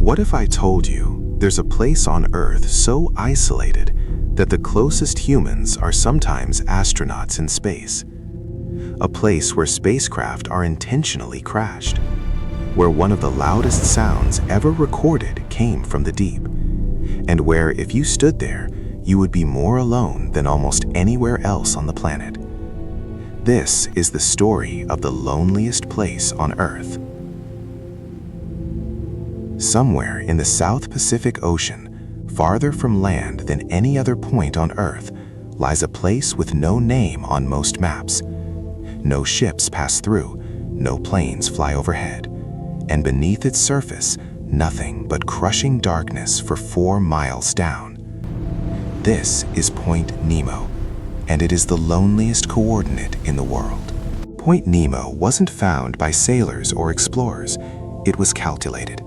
What if I told you there's a place on Earth so isolated that the closest humans are sometimes astronauts in space? A place where spacecraft are intentionally crashed, where one of the loudest sounds ever recorded came from the deep, and where if you stood there, you would be more alone than almost anywhere else on the planet. This is the story of the loneliest place on Earth. Somewhere in the South Pacific Ocean, farther from land than any other point on Earth, lies a place with no name on most maps. No ships pass through, no planes fly overhead, and beneath its surface, nothing but crushing darkness for 4 miles down. This is Point Nemo, and it is the loneliest coordinate in the world. Point Nemo wasn't found by sailors or explorers, it was calculated.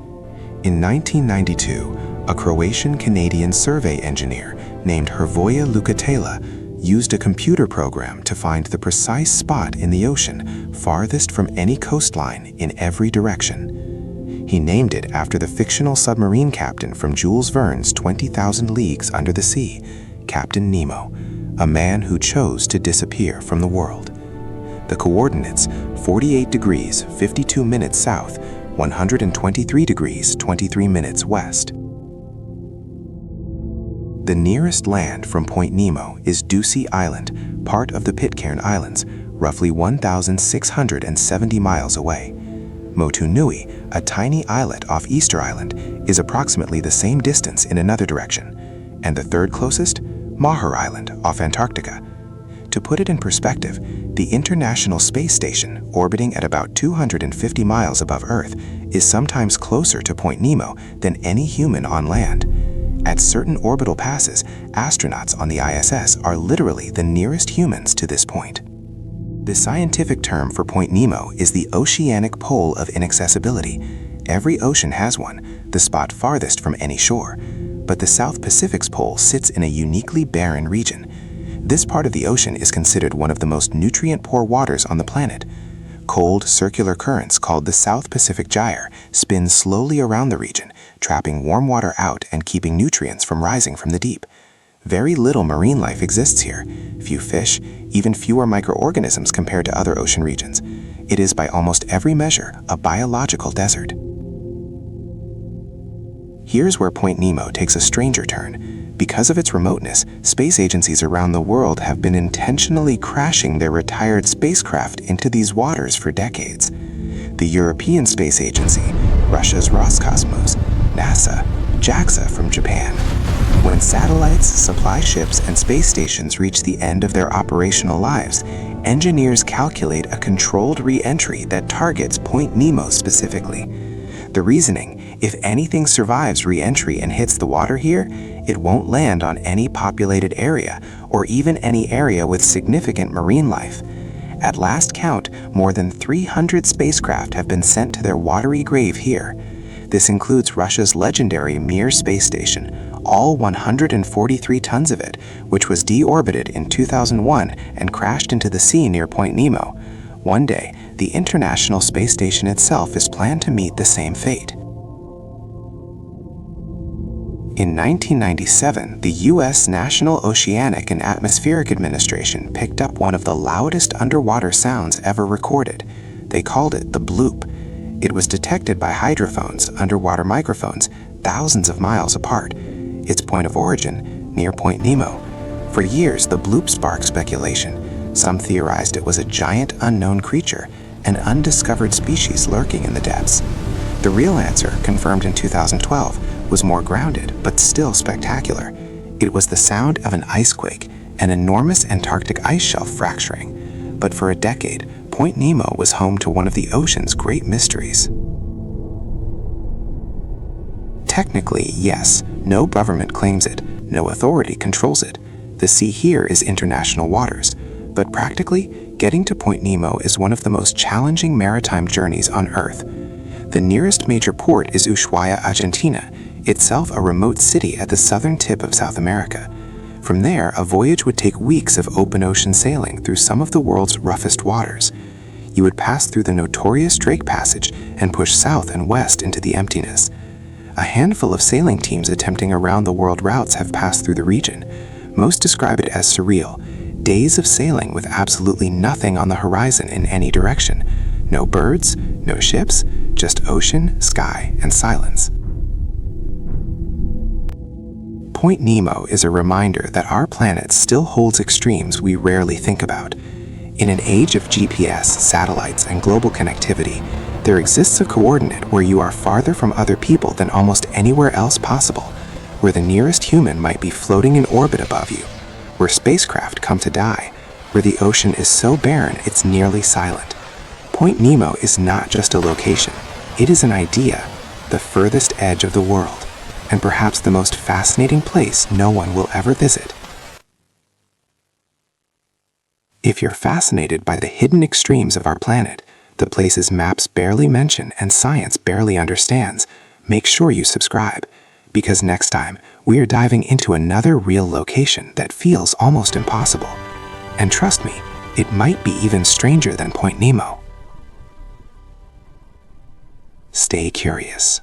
In 1992, a Croatian-Canadian survey engineer named Hrvoje Lukatela used a computer program to find the precise spot in the ocean farthest from any coastline in every direction. He named it after the fictional submarine captain from Jules Verne's 20,000 Leagues Under the Sea, Captain Nemo, a man who chose to disappear from the world. The coordinates, 48 degrees 52 minutes south, 123 degrees 23 minutes west. The nearest land from Point Nemo is Ducie Island, part of the Pitcairn Islands, roughly 1,670 miles away. Motu Nui, a tiny islet off Easter Island, is approximately the same distance in another direction. And the third closest, Maher Island off Antarctica. To put it in perspective, the International Space Station, orbiting at about 250 miles above Earth, is sometimes closer to Point Nemo than any human on land. At certain orbital passes, astronauts on the ISS are literally the nearest humans to this point. The scientific term for Point Nemo is the oceanic pole of inaccessibility. Every ocean has one, the spot farthest from any shore. But the South Pacific's pole sits in a uniquely barren region. This part of the ocean is considered one of the most nutrient-poor waters on the planet. Cold, circular currents called the South Pacific Gyre spin slowly around the region, trapping warm water out and keeping nutrients from rising from the deep. Very little marine life exists here, few fish, even fewer microorganisms compared to other ocean regions. It is by almost every measure a biological desert. Here's where Point Nemo takes a stranger turn. Because of its remoteness, space agencies around the world have been intentionally crashing their retired spacecraft into these waters for decades. The European Space Agency, Russia's Roscosmos, NASA, JAXA from Japan. When satellites, supply ships, and space stations reach the end of their operational lives, engineers calculate a controlled re-entry that targets Point Nemo specifically. The reasoning, if anything survives re-entry and hits the water here, it won't land on any populated area or even any area with significant marine life. At last count, more than 300 spacecraft have been sent to their watery grave here. This includes Russia's legendary Mir space station, all 143 tons of it, which was deorbited in 2001 and crashed into the sea near Point Nemo. One day, the International Space Station itself is planned to meet the same fate. In 1997, the U.S. National Oceanic and Atmospheric Administration picked up one of the loudest underwater sounds ever recorded. They called it the bloop. It was detected by hydrophones, underwater microphones, thousands of miles apart. Its point of origin, near Point Nemo. For years, the bloop sparked speculation. Some theorized it was a giant unknown creature, an undiscovered species lurking in the depths. The real answer, confirmed in 2012, was more grounded, but still spectacular. It was the sound of an icequake, an enormous Antarctic ice shelf fracturing. But for a decade, Point Nemo was home to one of the ocean's great mysteries. Technically, yes, no government claims it, no authority controls it. The sea here is international waters. But practically, getting to Point Nemo is one of the most challenging maritime journeys on Earth. The nearest major port is Ushuaia, Argentina, itself a remote city at the southern tip of South America. From there, a voyage would take weeks of open ocean sailing through some of the world's roughest waters. You would pass through the notorious Drake Passage and push south and west into the emptiness. A handful of sailing teams attempting around-the-world routes have passed through the region. Most describe it as surreal. Days of sailing with absolutely nothing on the horizon in any direction. No birds, no ships, just ocean, sky, and silence. Point Nemo is a reminder that our planet still holds extremes we rarely think about. In an age of GPS, satellites, and global connectivity, there exists a coordinate where you are farther from other people than almost anywhere else possible, where the nearest human might be floating in orbit above you, where spacecraft come to die, where the ocean is so barren it's nearly silent. Point Nemo is not just a location, it is an idea, the furthest edge of the world, and perhaps the most fascinating place no one will ever visit. If you're fascinated by the hidden extremes of our planet, the places maps barely mention and science barely understands, make sure you subscribe, because next time we are diving into another real location that feels almost impossible. And trust me, it might be even stranger than Point Nemo. Stay curious.